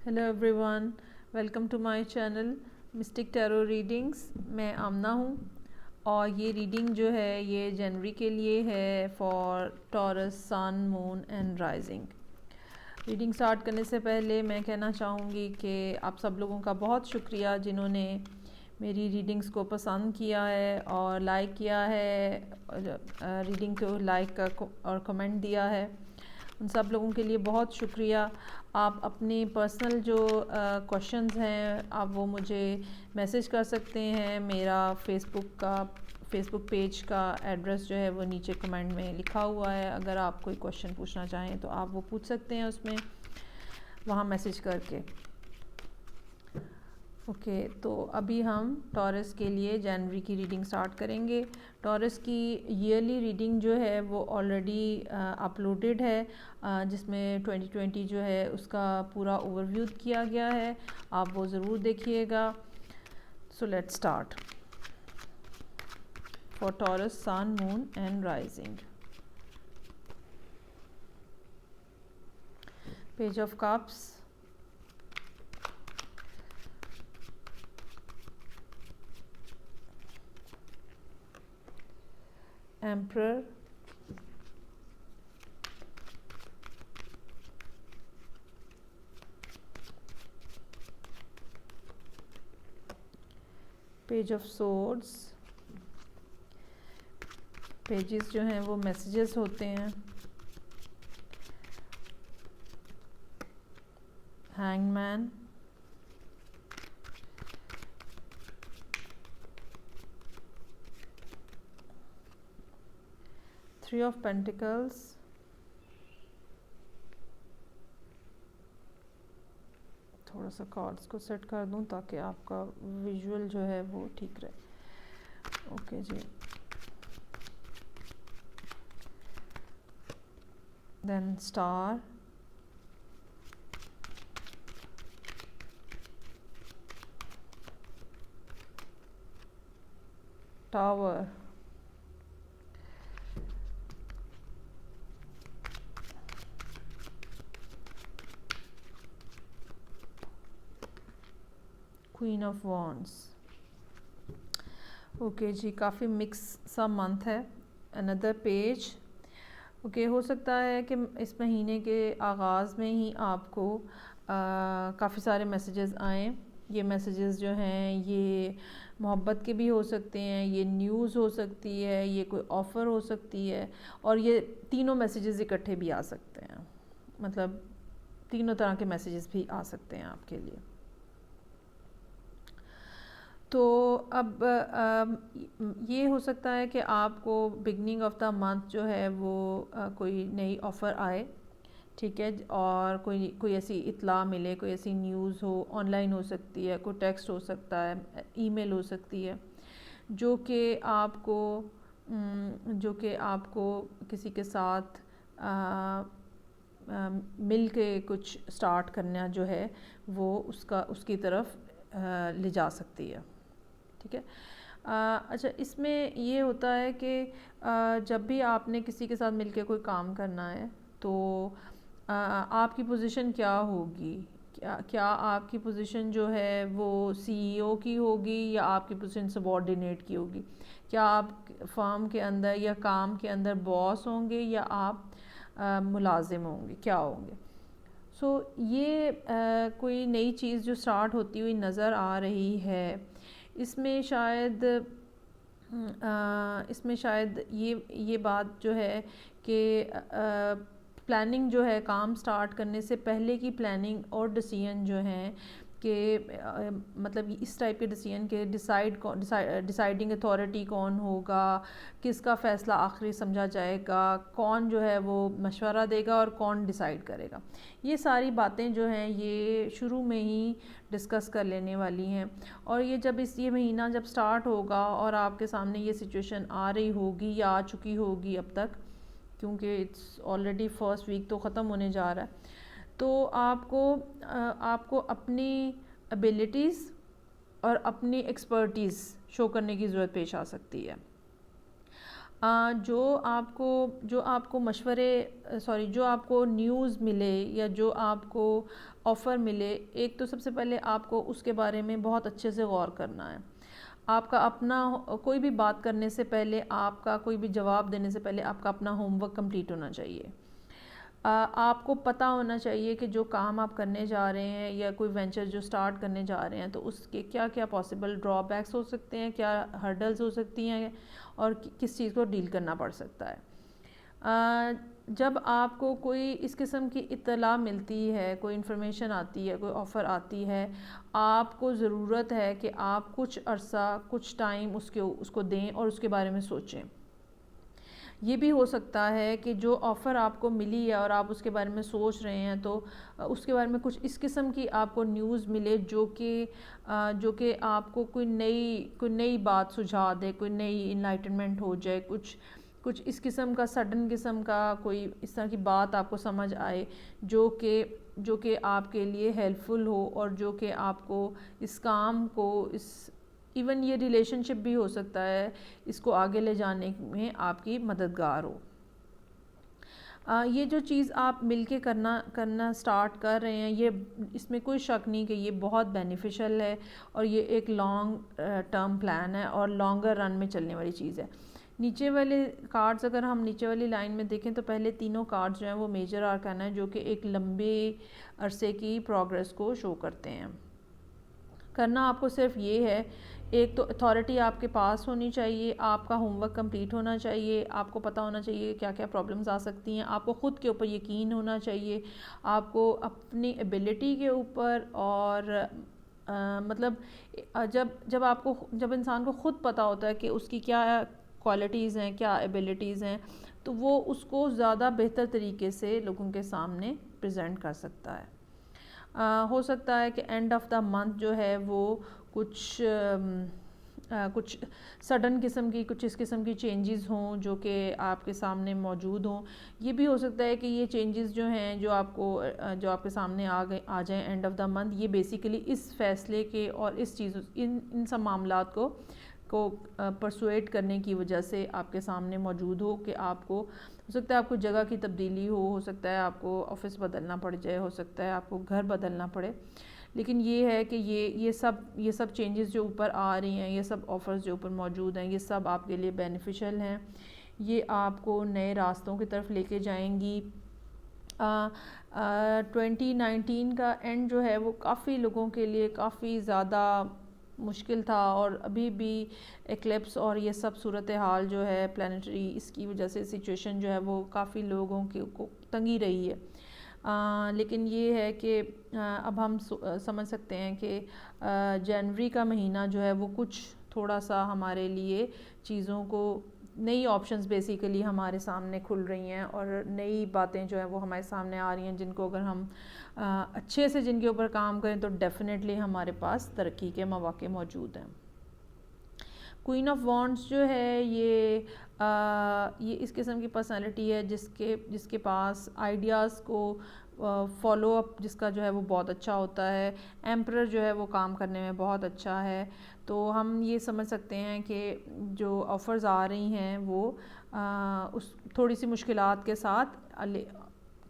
Hello everyone, welcome to my channel mystic tarot readings. मैं आमना हूँ और ये रीडिंग जो है ये जनवरी के लिए है for Taurus sun moon and rising. Reading start करने से पहले मैं कहना चाहूँगी कि आप सब लोगों का बहुत शुक्रिया जिन्होंने मेरी रीडिंग्स को पसंद किया है और लाइक किया है, रीडिंग को लाइक और कमेंट दिया है। उन सब लोगों के लिए बहुत शुक्रिया। आप अपने पर्सनल जो क्वेश्चंस हैं आप वो मुझे मैसेज कर सकते हैं। मेरा फेसबुक पेज का एड्रेस जो है वो नीचे कमेंट में लिखा हुआ है। अगर आप कोई क्वेश्चन पूछना चाहें तो आप वो पूछ सकते हैं उसमें, वहाँ मैसेज करके। ओके, तो अभी हम टॉरस के लिए जनवरी की रीडिंग स्टार्ट करेंगे। टॉरस की ईयरली रीडिंग जो है वो ऑलरेडी अपलोडेड है, जिसमें 2020 जो है उसका पूरा ओवरव्यू किया गया है। आप वो ज़रूर देखिएगा। So let's start for Taurus sun moon and rising. Page of cups, Emperor, Page of Swords। Pages जो हैं वो मैसेजेस होते हैं। Hangman, Three of Pentacles, थोड़ा सा कार्ड्स को सेट कर दूं ताकि आपका विजुअल जो है वो ठीक रहे। Okay ji, then star, tower, queen of wands. Okay ji, काफ़ी मिक्स सा मंथ है। Another page. ओके, हो सकता है कि इस महीने के आगाज़ में ही आपको काफ़ी सारे मैसेजेस आएँ। ये मैसेजेस जो हैं ये मोहब्बत के भी हो सकते हैं, ये न्यूज़ हो सकती है, ये कोई ऑफ़र हो सकती है, और ये तीनों मैसेजेस इकट्ठे भी आ सकते हैं। मतलब तीनों तरह के मैसेजेस भी आ सकते हैं आपके लिए। तो अब ये हो सकता है कि आपको बिगनिंग ऑफ द मंथ जो है वो कोई नई ऑफ़र आए, ठीक है, और कोई ऐसी इत्ला मिले, कोई ऐसी न्यूज़ हो, ऑनलाइन हो सकती है, कोई टेक्स्ट हो सकता है, ईमेल हो सकती है, जो कि आपको किसी के साथ मिल के कुछ स्टार्ट करना जो है वो उसकी तरफ ले जा सकती है, ठीक है। अच्छा, इसमें ये होता है कि जब भी आपने किसी के साथ मिलके कोई काम करना है तो आपकी पोजीशन क्या होगी, क्या आपकी पोजीशन जो है वो सीईओ की होगी या आपकी पोजीशन सबॉर्डिनेट की होगी? क्या आप फर्म के अंदर या काम के अंदर बॉस होंगे या आप मुलाजिम होंगे, क्या होंगे? ये कोई नई चीज़ जो स्टार्ट होती हुई नज़र आ रही है। इसमें शायद ये बात जो है कि प्लानिंग जो है, काम स्टार्ट करने से पहले की प्लानिंग और डिसीजन जो हैं कि मतलब इस टाइप के डिसीजन के डिसाइडिंग अथॉरिटी कौन होगा, किसका फ़ैसला आखिरी समझा जाएगा, कौन जो है वो मशवरा देगा और कौन डिसाइड करेगा, ये सारी बातें जो हैं ये शुरू में ही डिस्कस कर लेने वाली हैं। और ये महीना जब स्टार्ट होगा और आपके सामने ये सिचुएशन आ रही होगी या आ चुकी होगी अब तक, क्योंकि इट्स ऑलरेडी फर्स्ट वीक तो ख़त्म होने जा रहा है, तो आपको अपनी एबिलिटीज़ और अपनी एक्सपर्टीज़ शो करने की ज़रूरत पेश आ सकती है। जो आपको न्यूज़ मिले या जो आपको ऑफ़र मिले, एक तो सबसे पहले आपको उसके बारे में बहुत अच्छे से गौर करना है। आपका अपना कोई भी बात करने से पहले, आपका कोई भी जवाब देने से पहले आपका अपना होमवर्क कंप्लीट होना चाहिए। आपको पता होना चाहिए कि जो काम आप करने जा रहे हैं या कोई वेंचर जो स्टार्ट करने जा रहे हैं तो उसके क्या क्या पॉसिबल ड्रॉबैक्स हो सकते हैं, क्या हर्डल्स हो सकती हैं और किस चीज़ को डील करना पड़ सकता है। जब आपको कोई इस किस्म की इत्तला मिलती है, कोई इन्फॉर्मेशन आती है, कोई ऑफ़र आती है, आपको ज़रूरत है कि आप कुछ अरसा, कुछ टाइम उसको दें और उसके बारे में सोचें। ये भी हो सकता है कि जो ऑफ़र आपको मिली है और आप उसके बारे में सोच रहे हैं तो उसके बारे में कुछ इस किस्म की आपको न्यूज़ मिले जो कि आपको कोई नई बात सुझा दे, कोई नई इनलाइटनमेंट हो जाए, कुछ इस किस्म का सडन किस्म का कोई इस तरह की बात आपको समझ आए जो कि आपके लिए हेल्पफुल हो और जो कि आपको इस काम को इवन ये रिलेशनशिप भी हो सकता है, इसको आगे ले जाने में आपकी मददगार हो। ये जो चीज़ आप मिलके करना स्टार्ट कर रहे हैं, ये इसमें कोई शक नहीं कि ये बहुत बेनिफिशियल है और ये एक लॉन्ग टर्म प्लान है और लॉन्गर रन में चलने वाली चीज़ है। नीचे वाले कार्ड्स अगर हम नीचे वाली लाइन में देखें तो पहले तीनों कार्ड्स जो हैं वो मेजर आर्काना है, जो कि एक लंबे अरसे की प्रोग्रेस को शो करते हैं। करना आपको सिर्फ ये है, एक तो अथॉरिटी आपके पास होनी चाहिए, आपका होमवर्क कंप्लीट होना चाहिए, आपको पता होना चाहिए क्या क्या प्रॉब्लम्स आ सकती हैं, आपको ख़ुद के ऊपर यकीन होना चाहिए, आपको अपनी एबिलिटी के ऊपर और मतलब जब इंसान को ख़ुद पता होता है कि उसकी क्या क्वालिटीज़ हैं, क्या एबिलिटीज़ हैं, तो वो उसको ज़्यादा बेहतर तरीके से लोगों के सामने प्रेजेंट कर सकता है। हो सकता है कि एंड ऑफ द मंथ जो है वो कुछ सडन किस्म की कुछ इस किस्म की चेंजेस हों जो कि आपके सामने मौजूद हों। ये भी हो सकता है कि ये चेंजेस जो हैं जो आपके सामने आ जाएं एंड ऑफ द मंथ, ये बेसिकली इस फैसले के और इस चीज़ इन सब मामलात को परसुएट करने की वजह से आपके सामने मौजूद हो कि हो सकता है आपको जगह की तब्दीली हो सकता है आपको ऑफ़िस बदलना पड़ जाए, हो सकता है आपको घर बदलना पड़े। लेकिन ये है कि ये सब चेंजेस जो ऊपर आ रही हैं, ये सब ऑफ़र्स जो ऊपर मौजूद हैं, ये सब आपके लिए बेनिफिशियल हैं, ये आपको नए रास्तों की तरफ लेके जाएंगी। 2019 का एंड जो है वो काफ़ी लोगों के लिए काफ़ी ज़्यादा मुश्किल था और अभी भी एक्लिप्स और ये सब सूरत हाल जो है प्लानिटरी, इसकी वजह से सिचुएशन जो है वो काफ़ी लोगों को तंगी रही है। लेकिन ये है कि अब हम समझ सकते हैं कि जनवरी का महीना जो है वो कुछ थोड़ा सा हमारे लिए चीज़ों को नई ऑप्शंस बेसिकली हमारे सामने खुल रही हैं और नई बातें जो है वो हमारे सामने आ रही हैं जिनको अगर हम अच्छे से जिनके ऊपर काम करें तो डेफिनेटली हमारे पास तरक्की के मौके मौजूद हैं। क्वीन ऑफ वॉन्ड्स जो है ये इस किस्म की पर्सनालिटी है जिसके पास आइडियाज़ को फॉलो अप जिसका जो है वो बहुत अच्छा होता है। एम्परर जो है वो काम करने में बहुत अच्छा है। तो हम ये समझ सकते हैं कि जो ऑफ़र्स आ रही हैं वो उस थोड़ी सी मुश्किलात के साथ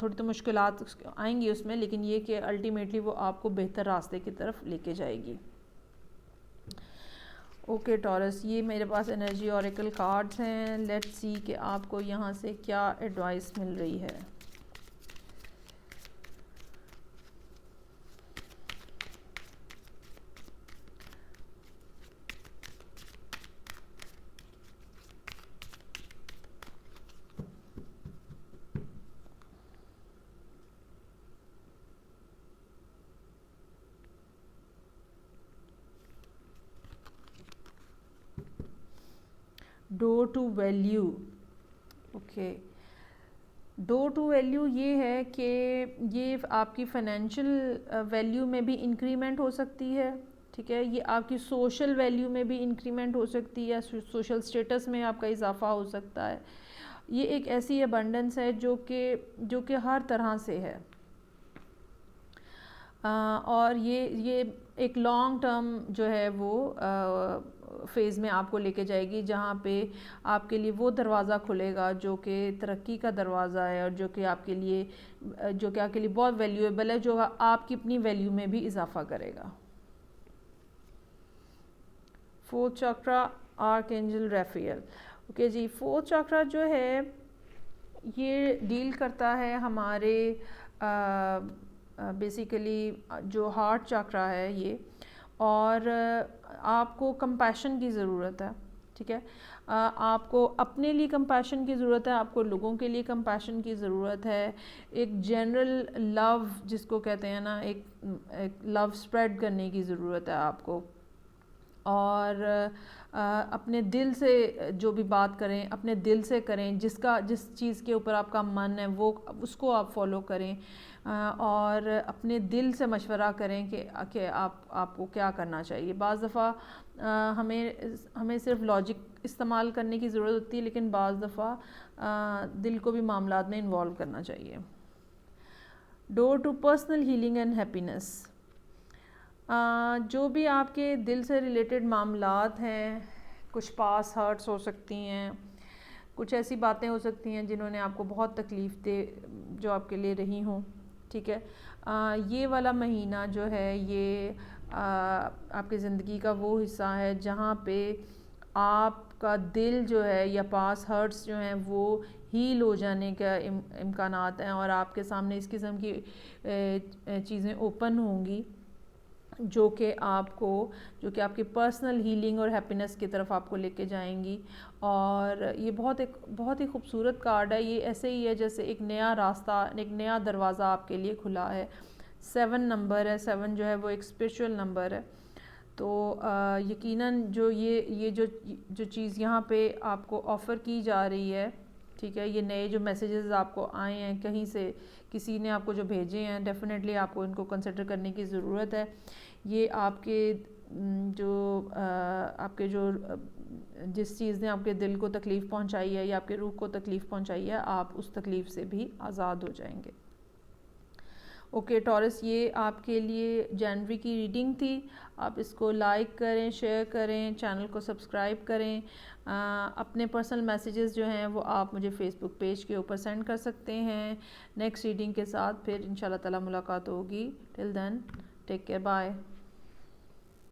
थोड़ी तो मुश्किलात आएंगी उसमें, लेकिन ये कि अल्टीमेटली वो आपको बेहतर रास्ते की तरफ लेके जाएगी। ओके टॉरस, ये मेरे पास एनर्जी ऑरेकल कार्ड्स हैं। लेट्स सी कि आपको यहाँ से क्या एडवाइस मिल रही है। Door to value, okay, door to value ये है कि ये आपकी फाइनेंशियल वैल्यू में भी इंक्रीमेंट हो सकती है, ठीक है। ये आपकी सोशल वैल्यू में भी इंक्रीमेंट हो सकती है, सोशल स्टेटस में आपका इजाफा हो सकता है। ये एक ऐसी अबंडेंस है जो कि हर तरह से है। और ये एक लॉन्ग टर्म जो है वो फ़ेज़ में आपको लेके जाएगी, जहाँ पे आपके लिए वो दरवाज़ा खुलेगा जो कि तरक्की का दरवाज़ा है और जो कि आपके लिए बहुत वैल्यूएबल है, जो आपकी अपनी वैल्यू में भी इजाफ़ा करेगा। फोर्थ चक्रा आर्कएंजल रफाएल। ओके जी, फोर्थ चक्रा जो है ये डील करता है हमारे बेसिकली जो हार्ट चक्रा है ये, और आपको कंपैशन की ज़रूरत है, ठीक है। आपको अपने लिए कंपैशन की ज़रूरत है, आपको लोगों के लिए कंपैशन की ज़रूरत है, एक जनरल लव जिसको कहते हैं ना, एक लव स्प्रेड करने की ज़रूरत है आपको, और अपने दिल से जो भी बात करें अपने दिल से करें, जिस चीज़ के ऊपर आपका मन है वो उसको आप फॉलो करें, और अपने दिल से मशवरा करें कि आपको क्या करना चाहिए। बाज़ दफ़ा हमें सिर्फ लॉजिक इस्तेमाल करने की ज़रूरत होती है, लेकिन बाज़ दफ़ा दिल को भी मामलात में इन्वॉल्व करना चाहिए। Door to personal healing and happiness. जो भी आपके दिल से रिलेटेड मामलात हैं, कुछ पास हर्ट्स हो सकती हैं, कुछ ऐसी बातें हो सकती हैं जिन्होंने आपको बहुत तकलीफ़ दे जो आपके लिए रही हों, ठीक है। ये वाला महीना जो है ये आपकी ज़िंदगी का वो हिस्सा है जहाँ पे आपका दिल जो है या पास हर्ट्स जो हैं वो हील हो जाने का इम्कानात हैं, और आपके सामने इस किस्म की चीज़ें ओपन होंगी जो कि आपकी पर्सनल हीलिंग और हैप्पीनेस की तरफ आपको लेके जाएंगी। और ये बहुत ही खूबसूरत कार्ड है। ये ऐसे ही है जैसे एक नया रास्ता, एक नया दरवाज़ा आपके लिए खुला है। 7 नंबर है, 7 जो है वो एक स्पिरिचुअल नंबर है। तो यकीनन जो चीज़ यहाँ पे आपको ऑफ़र की जा रही है, ठीक है, ये नए जो मैसेजेस आपको आए हैं कहीं से, किसी ने आपको जो भेजे हैं, डेफिनेटली आपको इनको कंसिडर करने की ज़रूरत है। ये आपके जो जिस चीज़ ने आपके दिल को तकलीफ़ पहुंचाई है या आपके रूह को तकलीफ़ पहुंचाई है, आप उस तकलीफ़ से भी आज़ाद हो जाएंगे। ओके टॉरस, ये आपके लिए जनवरी की रीडिंग थी। आप इसको लाइक करें, शेयर करें, चैनल को सब्सक्राइब करें। अपने पर्सनल मैसेजेस जो हैं वो आप मुझे फ़ेसबुक पेज के ऊपर सेंड कर सकते हैं। नेक्स्ट रीडिंग के साथ फिर इंशाल्लाह ताला मुलाकात होगी। Till then take care, bye.